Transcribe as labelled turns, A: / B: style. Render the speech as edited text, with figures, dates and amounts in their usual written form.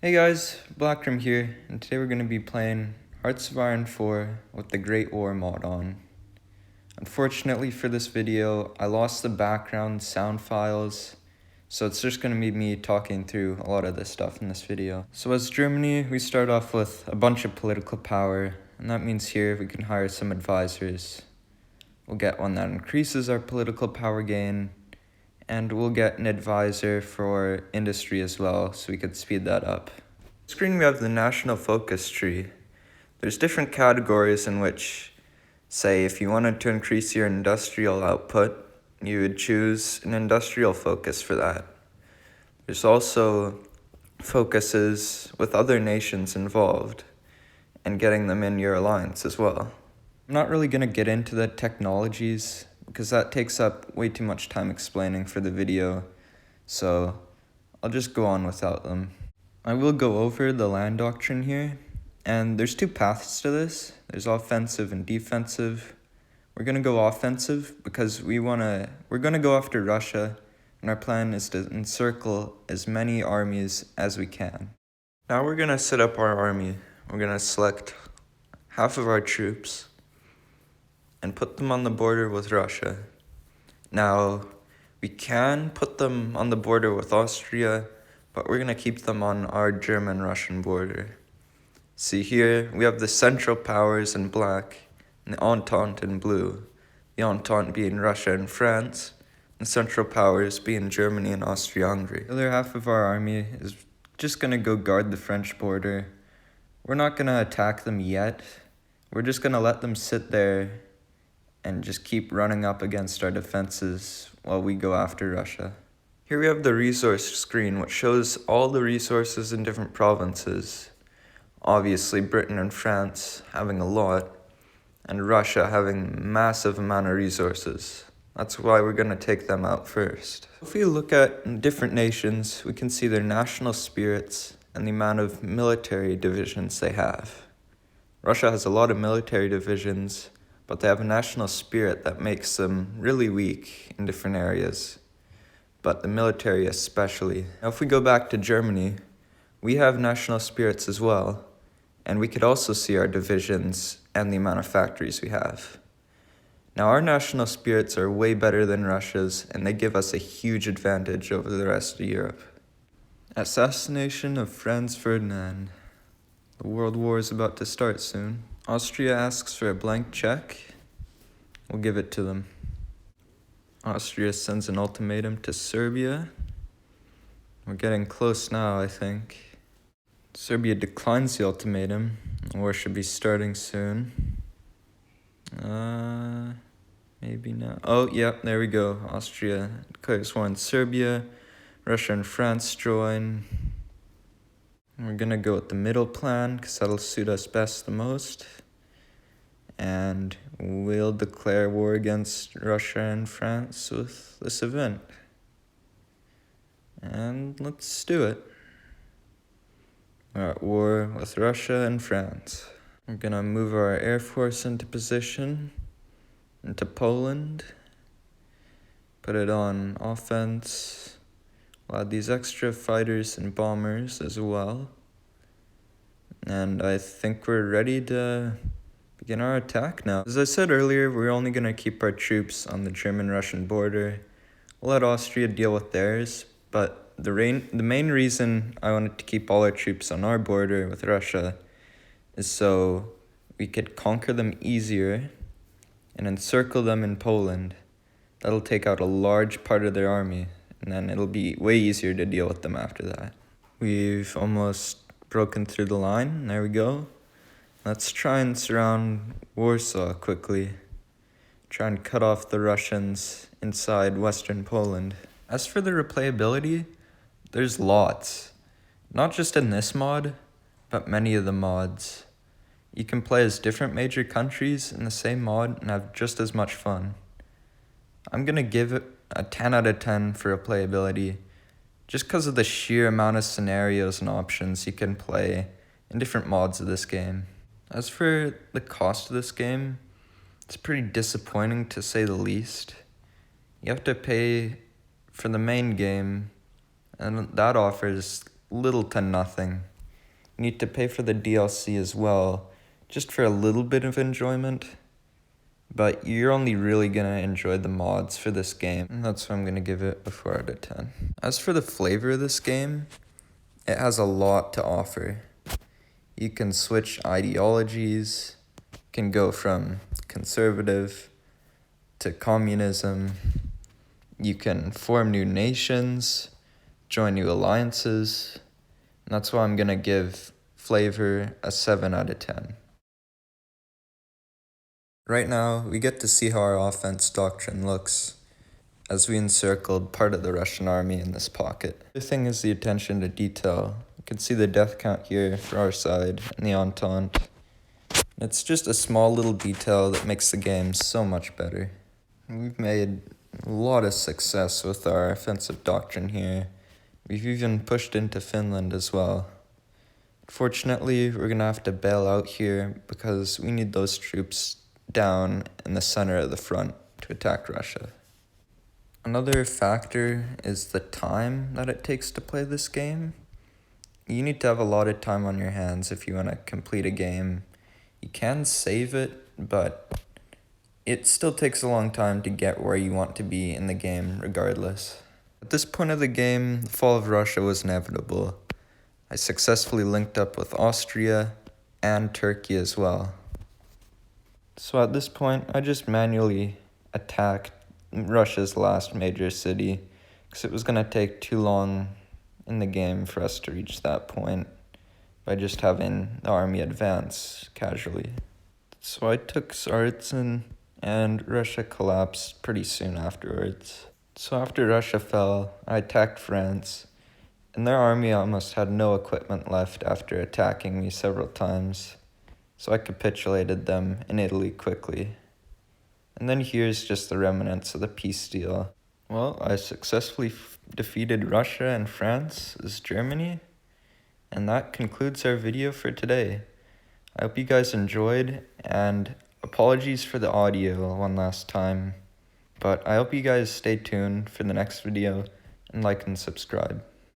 A: Hey guys, Blackrim here, and today we're going to be playing Hearts of Iron 4 with the Great War mod on. Unfortunately for this video, I lost the background sound files, so it's just going to be me talking through a lot of this stuff in this video. So as Germany, we start off with a bunch of political power, and that means here we can hire some advisors. We'll get one that increases our political power gain, and we'll get an advisor for industry as well, so we could speed that up. On the screen we have the national focus tree. There's different categories in which, say, if you wanted to increase your industrial output, you would choose an industrial focus for that. There's also focuses with other nations involved, and getting them in your alliance as well. I'm not really going to get into the technologies, because that takes up way too much time explaining for the video, so I'll just go on without them. I will go over the land doctrine here, and there's two paths to this. There's offensive and defensive. We're going to go offensive because we're going to go after Russia, and our plan is to encircle as many armies as we can. Now we're going to set up our army. We're going to select half of our troops and put them on the border with Russia. Now, we can put them on the border with Austria, but we're going to keep them on our German-Russian border. See here, we have the Central Powers in black, and the Entente in blue. The Entente being Russia and France, and the Central Powers being Germany and Austria-Hungary. The other half of our army is just going to go guard the French border. We're not going to attack them yet. We're just going to let them sit there and just keep running up against our defenses while we go after Russia. Here we have the resource screen, which shows all the resources in different provinces. Obviously, Britain and France having a lot, and Russia having a massive amount of resources. That's why we're going to take them out first. If we look at different nations, we can see their national spirits and the amount of military divisions they have. Russia has a lot of military divisions, but they have a national spirit that makes them really weak in different areas, but the military especially. Now if we go back to Germany, we have national spirits as well, and we could also see our divisions and the amount of factories we have. Now our national spirits are way better than Russia's, and they give us a huge advantage over the rest of Europe. Assassination of Franz Ferdinand. The World War is about to start soon. Austria asks for a blank check. We'll give it to them. Austria sends an ultimatum to Serbia. We're getting close now, I think. Serbia declines the ultimatum. The war should be starting soon. Maybe not. Oh, yep, there we go. Austria declares war on Serbia. Russia and France join. We're gonna go with the middle plan, because that'll suit us best the most. And we'll declare war against Russia and France with this event. And let's do it. We're at war with Russia and France. We're gonna move our air force into position, into Poland. Put it on offense. We'll add these extra fighters and bombers as well. And I think we're ready to begin our attack now. As I said earlier, we're only going to keep our troops on the German-Russian border. We'll let Austria deal with theirs, but the main reason I wanted to keep all our troops on our border with Russia is so we could conquer them easier and encircle them in Poland. That'll take out a large part of their army, and then it'll be way easier to deal with them after that. We've almost broken through the line. There we go. Let's try and surround Warsaw quickly. Try and cut off the Russians inside western Poland. As for the replayability, there's lots. Not just in this mod, but many of the mods. You can play as different major countries in the same mod and have just as much fun. I'm gonna give it a 10 out of 10 for replayability, just because of the sheer amount of scenarios and options you can play in different mods of this game. As for the cost of this game, it's pretty disappointing to say the least. You have to pay for the main game, and that offers little to nothing. You need to pay for the DLC as well, just for a little bit of enjoyment. But you're only really gonna enjoy the mods for this game, and that's why I'm gonna give it a 4 out of 10. As for the flavor of this game, it has a lot to offer. You can switch ideologies, can go from conservative to communism, you can form new nations, join new alliances, and that's why I'm gonna give flavor a 7 out of 10. Right now, we get to see how our offense doctrine looks as we encircled part of the Russian army in this pocket. The thing is the attention to detail. You can see the death count here for our side and the Entente. It's just a small little detail that makes the game so much better. We've made a lot of success with our offensive doctrine here. We've even pushed into Finland as well. Fortunately, we're gonna have to bail out here because we need those troops down in the center of the front to attack Russia. Another factor is the time that it takes to play this game. You need to have a lot of time on your hands if you want to complete a game. You can save it, but it still takes a long time to get where you want to be in the game regardless. At this point of the game, the fall of Russia was inevitable. I successfully linked up with Austria and Turkey as well. So at this point, I just manually attacked Russia's last major city because it was going to take too long in the game for us to reach that point by just having the army advance casually. So I took Tsaritsyn and Russia collapsed pretty soon afterwards. So after Russia fell, I attacked France, and their army almost had no equipment left after attacking me several times. So I capitulated them in Italy quickly. And then here's just the remnants of the peace deal. Well, I successfully defeated Russia and France as Germany. And that concludes our video for today. I hope you guys enjoyed, and apologies for the audio one last time. But I hope you guys stay tuned for the next video and like and subscribe.